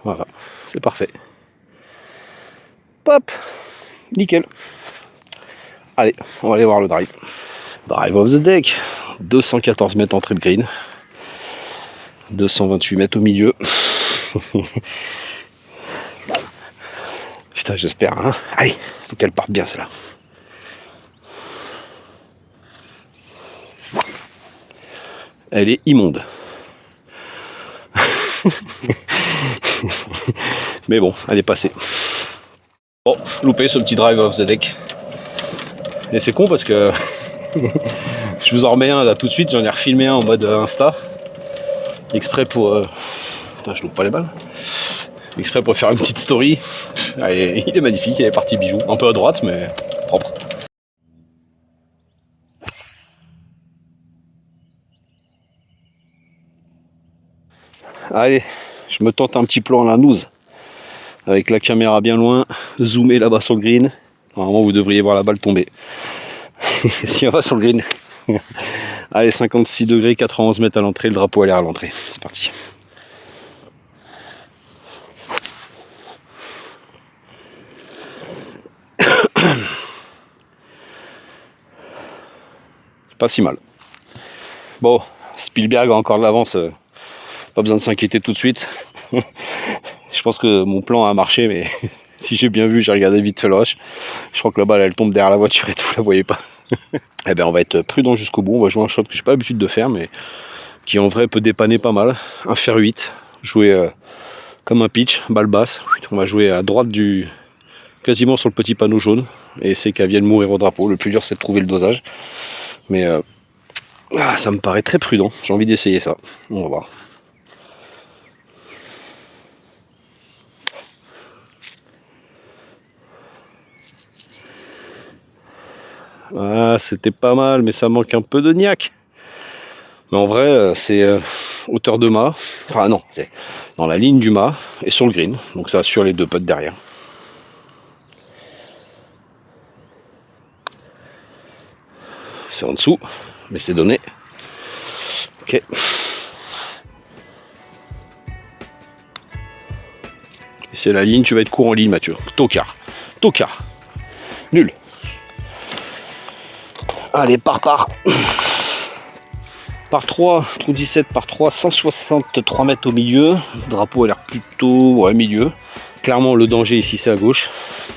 Voilà, c'est parfait. Pop, nickel. Allez, on va aller voir le drive. Drive of the deck. 214 mètres entrée de green. 228 mètres au milieu. Putain, j'espère. Hein. Allez, faut qu'elle parte bien celle-là. Elle est immonde. Mais bon, elle est passée. Bon, loupé ce petit drive off the deck. Et c'est con parce que je vous en remets un là tout de suite, j'en ai refilmé un en mode Insta. Exprès pour... Putain, je loupe pas les balles. Exprès pour faire une petite story. Allez, il est magnifique, il est parti bijou. Un peu à droite, mais propre. Allez, je me tente un petit plan à la nouse. Avec la caméra bien loin, zoomer là-bas sur le green. Normalement, vous devriez voir la balle tomber. Si on va sur le green. Allez, 56 degrés, 91 mètres à l'entrée, le drapeau a l'air à l'entrée. C'est parti. Pas si mal. Bon, Spielberg a encore de l'avance. Pas besoin de s'inquiéter tout de suite. Je pense que mon plan a marché, mais si j'ai bien vu, j'ai regardé vite fait le rush. Je crois que la balle elle tombe derrière la voiture et vous la voyez pas. Eh ben on va être prudent jusqu'au bout. On va jouer un shot que j'ai pas l'habitude de faire, mais qui en vrai peut dépanner pas mal. Un fer 8, jouer comme un pitch, balle basse. On va jouer à droite du, quasiment sur le petit panneau jaune, et essayer qu'elle vienne mourir au drapeau. Le plus dur c'est de trouver le dosage, mais ça me paraît très prudent. J'ai envie d'essayer ça. On va voir. Ah, c'était pas mal, mais ça manque un peu de niaque. Mais en vrai, c'est hauteur de mât. Enfin non, c'est dans la ligne du mât et sur le green. Donc ça assure les deux potes derrière. C'est en dessous, mais c'est donné. Ok. Et c'est la ligne, tu vas être court en ligne, Mathieu. Tocard. Tocard. Nul. Allez, par. Par 3, trou 17 par 3, 163 mètres au milieu. Le drapeau a l'air plutôt milieu. Clairement, le danger ici, c'est à gauche.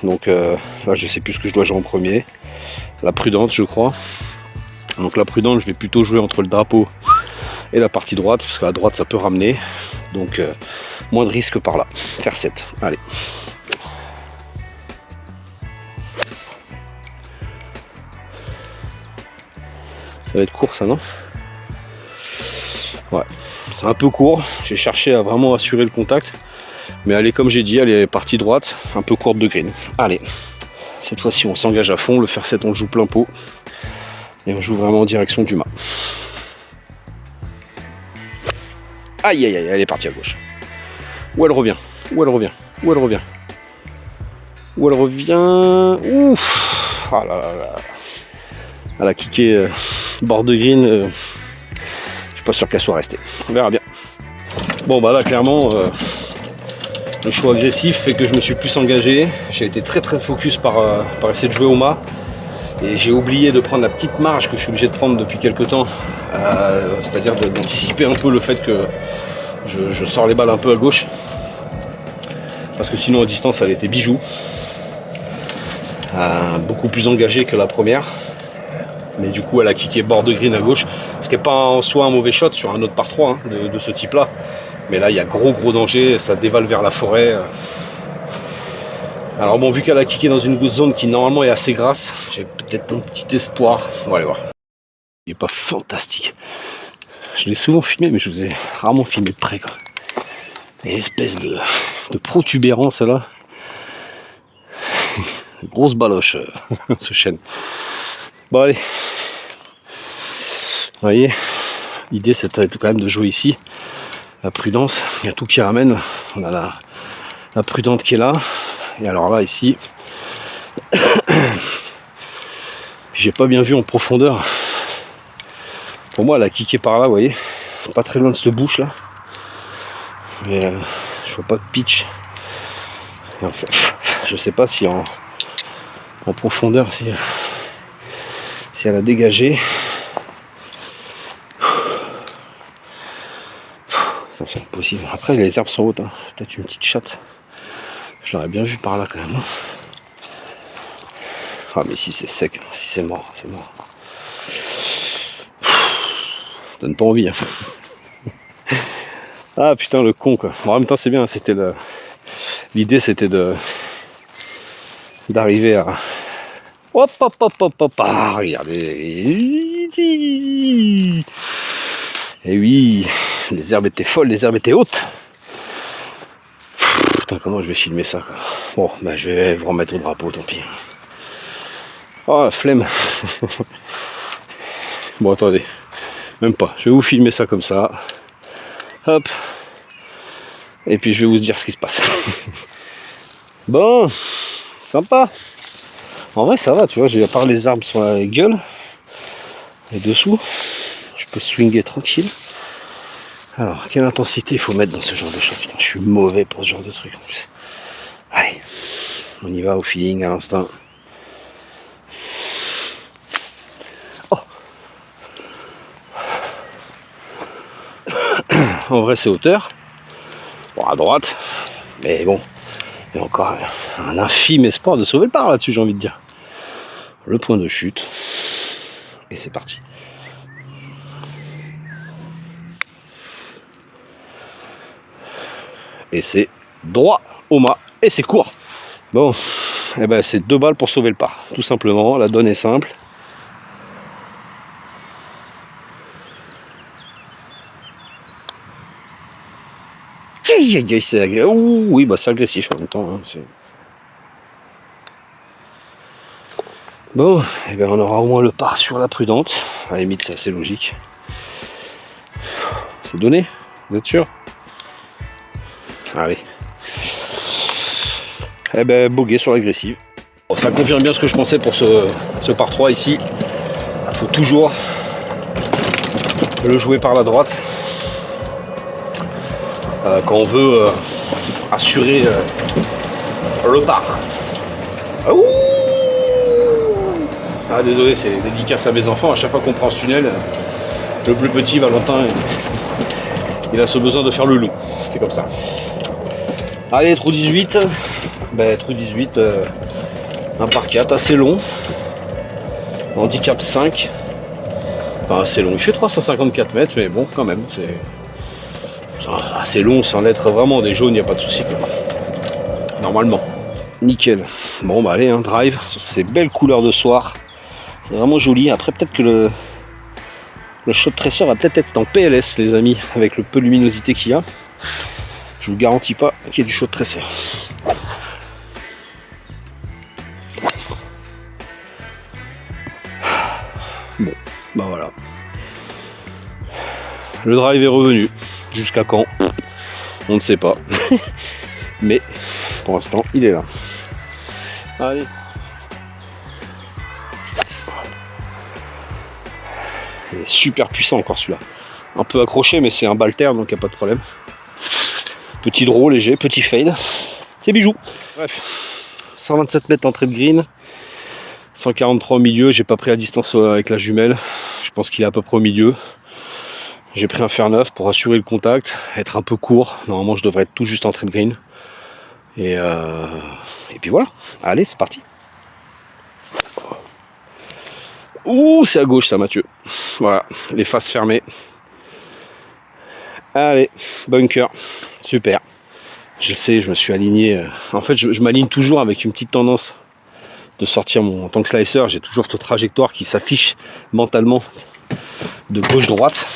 Donc là, je sais plus ce que je dois jouer en premier. La prudente, je crois. Donc la prudente, je vais plutôt jouer entre le drapeau et la partie droite, parce qu'à droite, ça peut ramener. Donc moins de risque par là. Faire 7. Allez. Ça va être court, ça, non? Ouais, c'est un peu court. J'ai cherché à vraiment assurer le contact. Mais elle est, comme j'ai dit, elle est partie droite, un peu courte de green. Allez, cette fois-ci, on s'engage à fond. Le fer 7, on le joue plein pot. Et on joue vraiment en direction du mât. Aïe, aïe, aïe, elle est partie à gauche. Où elle revient? Où elle revient? Où elle revient? Où elle revient? Ouf! Ah là là là. Elle a kické bord de green. Je suis pas sûr qu'elle soit restée. On verra bien. Bon bah là clairement le choix agressif fait que je me suis plus engagé. J'ai été très focus par essayer de jouer au mât. Et j'ai oublié de prendre la petite marge que je suis obligé de prendre depuis quelques temps. C'est-à-dire d'anticiper un peu le fait que je sors les balles un peu à gauche. Parce que sinon à distance elle était bijou. Beaucoup plus engagée que la première. Mais du coup elle a kické bord de green à gauche, ce qui n'est pas en soi un mauvais shot sur un autre par 3 de ce type là, mais là il y a gros danger, ça dévale vers la forêt. Alors bon, vu qu'elle a kické dans une zone qui normalement est assez grasse, j'ai peut-être un petit espoir. On va aller voir. Il n'est pas fantastique, je l'ai souvent filmé mais je vous ai rarement filmé de près quoi. Une espèce de protubérance là. Grosse baloche ce chêne. Bon allez, vous voyez, l'idée c'était quand même de jouer ici, la prudence, il y a tout qui ramène, on a la prudente qui est là, et alors là ici, j'ai pas bien vu en profondeur, pour moi elle a kické par là, vous voyez, pas très loin de cette bouche là, mais je vois pas de pitch, et en fait, je sais pas si en profondeur, si elle a dégagé. C'est impossible. Après les herbes sont hautes, hein. Peut-être une petite chatte. Je l'aurais bien vu par là quand même. Ah mais si c'est sec, si c'est mort, c'est mort. Ça donne pas envie. Hein. Ah putain le con quoi. Bon, en même temps c'est bien, c'était l'idée c'était d'arriver Hop, hop, hop, hop, hop. Ah, regardez. Et oui, les herbes étaient folles, les herbes étaient hautes. Putain, comment je vais filmer ça, quoi. Bon, bah je vais vous remettre au drapeau, tant pis. Oh, la flemme. Bon, attendez. Même pas. Je vais vous filmer ça comme ça. Hop. Et puis je vais vous dire ce qui se passe. Bon, sympa. En vrai, ça va, tu vois. J'ai à part les arbres sur la gueule et dessous, je peux swinger tranquille. Alors, quelle intensité il faut mettre dans ce genre de choses? Putain, je suis mauvais pour ce genre de truc en plus. Allez, on y va au feeling, à l'instinct. Oh. En vrai, c'est hauteur. Bon, à droite. Mais bon, il y a encore un infime espoir de sauver le par là-dessus, j'ai envie de dire. Le point de chute. Et c'est parti. Et c'est droit au mât. Et c'est court. Bon, eh ben c'est 2 balles pour sauver le par. Tout simplement, la donne est simple. Ouh, oui, bah c'est agressif en même temps. Hein, bon, eh ben on aura au moins le par sur la prudente. À la limite, c'est assez logique. C'est donné? Vous êtes sûr? Allez. Eh ben, boguer sur l'agressive. Bon, ça confirme bien ce que je pensais pour ce par 3 ici. Il faut toujours le jouer par la droite. Quand on veut assurer le par. Ouh, ah, désolé, c'est dédicace à mes enfants. À chaque fois qu'on prend ce tunnel, le plus petit, Valentin, il a ce besoin de faire le loup. C'est comme ça. Allez, trou 18. Ben, trou 18, un par 4, assez long. Handicap 5. Enfin, assez long. Il fait 354 mètres, mais bon, quand même, c'est assez long sans être vraiment des jaunes, il n'y a pas de souci. Normalement. Nickel. Bon, bah allez, hein, drive sur ces belles couleurs de soir. C'est vraiment joli. Après, peut-être que le shot tracer va peut-être être en PLS, les amis, avec le peu de luminosité qu'il y a. Je vous garantis pas qu'il y ait du shot tracer. Bon, bah voilà. Le drive est revenu. Jusqu'à quand? On ne sait pas. Mais pour l'instant, il est là. Allez. Il est super puissant encore celui-là. Un peu accroché, mais c'est un balter, donc il n'y a pas de problème. Petit draw léger, petit fade. C'est bijou. Bref. 127 mètres entrée de green. 143 au milieu. J'ai pas pris la distance avec la jumelle. Je pense qu'il est à peu près au milieu. J'ai pris un fer neuf pour assurer le contact, être un peu court. Normalement, je devrais être tout juste entrée de green. Et puis voilà. Allez, c'est parti. Ouh, c'est à gauche ça, Mathieu. Voilà, les faces fermées. Allez, bunker. Super. Je sais, je me suis aligné. En fait, je m'aligne toujours avec une petite tendance de sortir en tant que slicer. J'ai toujours cette trajectoire qui s'affiche mentalement de gauche-droite.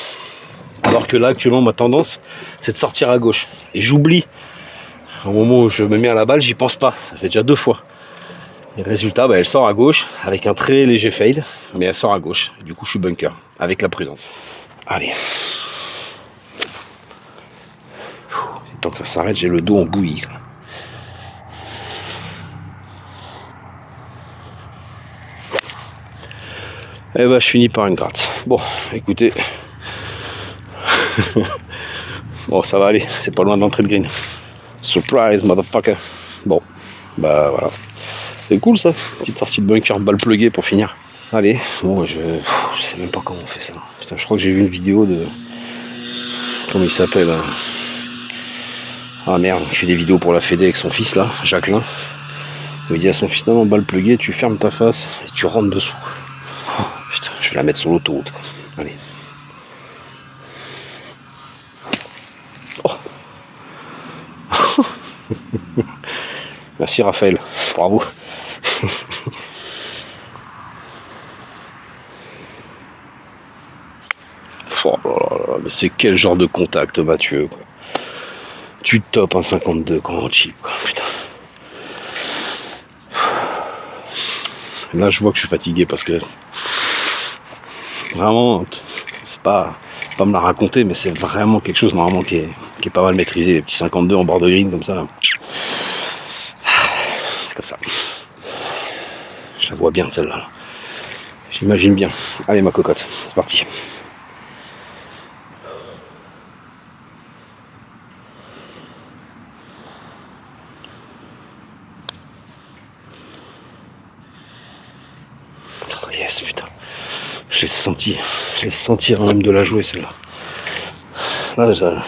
Alors que là, actuellement, ma tendance, c'est de sortir à gauche. Et j'oublie. Au moment où je me mets à la balle, j'y pense pas. Ça fait déjà 2 fois. Et le résultat, bah, elle sort à gauche avec un très léger fade. Mais elle sort à gauche. Du coup, je suis bunker avec la prudence. Allez. Tant que ça s'arrête, j'ai le dos en bouillie. Et bah, je finis par une gratte. Bon, écoutez. Bon, ça va aller. C'est pas loin de l'entrée de green. Surprise, motherfucker. Bon, bah voilà. C'est cool ça. Petite sortie de bunker, balle pluguée pour finir. Allez, bon, je sais même pas comment on fait ça. Putain, je crois que j'ai vu une vidéo de. Comment il s'appelle hein. Ah merde, il fait des vidéos pour la Fédé avec son fils là, Jacqueline. Il dit à son fils, non, balle pluguée, tu fermes ta face et tu rentres dessous. Oh, putain, je vais la mettre sur l'autoroute. Allez. Oh. Merci Raphaël, bravo. Oh là là, mais c'est quel genre de contact, Mathieu, quoi. Tu topes un 52 quand on chip, quoi, putain. Là, je vois que je suis fatigué parce que vraiment, c'est pas me la raconter, mais c'est vraiment quelque chose normalement qui est pas mal maîtrisé. Les petits 52 en bord de green comme ça. C'est comme ça. Je la vois bien celle-là. J'imagine bien. Allez ma cocotte, c'est parti. Oh yes, putain. Je l'ai senti avant même de la jouer celle-là. Là, ça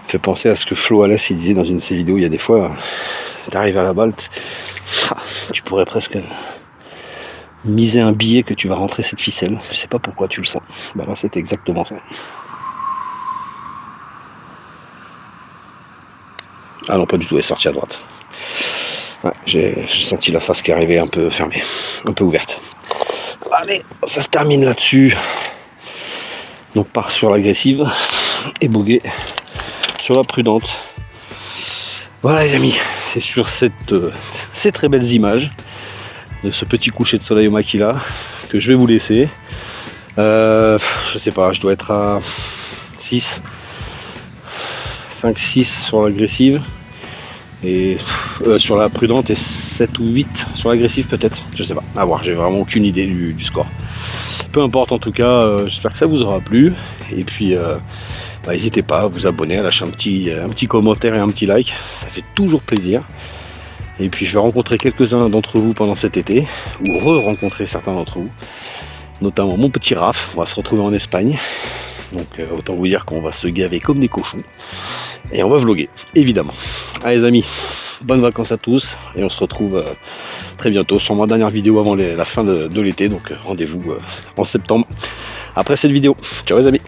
fait penser à ce que Flo Alès il disait dans une de ses vidéos. Il y a des fois, t'arrives à la balle, tu pourrais presque miser un billet que tu vas rentrer cette ficelle. Je sais pas pourquoi tu le sens. Bah là, c'est exactement ça. Ah non, pas du tout, elle est sortie à droite. Ouais, j'ai senti la face qui arrivait un peu fermée, un peu ouverte. Allez, ça se termine là-dessus. Donc part sur l'agressive et Boguet sur la prudente. Voilà les amis, c'est sur ces très belles images de ce petit coucher de soleil au maquila que je vais vous laisser. Je sais pas, je dois être à 5-6 sur l'agressive et sur la prudente et 7 ou 8 sur l'agressive peut-être, je sais pas, à voir, j'ai vraiment aucune idée du score. Peu importe, en tout cas, j'espère que ça vous aura plu et puis n'hésitez pas à vous abonner, à lâcher un petit commentaire et un petit like, ça fait toujours plaisir. Et puis je vais rencontrer quelques-uns d'entre vous pendant cet été, ou re-rencontrer certains d'entre vous, notamment mon petit Raph. On va se retrouver en Espagne, donc autant vous dire qu'on va se gaver comme des cochons, et on va vlogger, évidemment. Allez les amis, bonnes vacances à tous, et on se retrouve très bientôt sur ma dernière vidéo avant la fin de l'été, donc rendez-vous en septembre, après cette vidéo. Ciao les amis.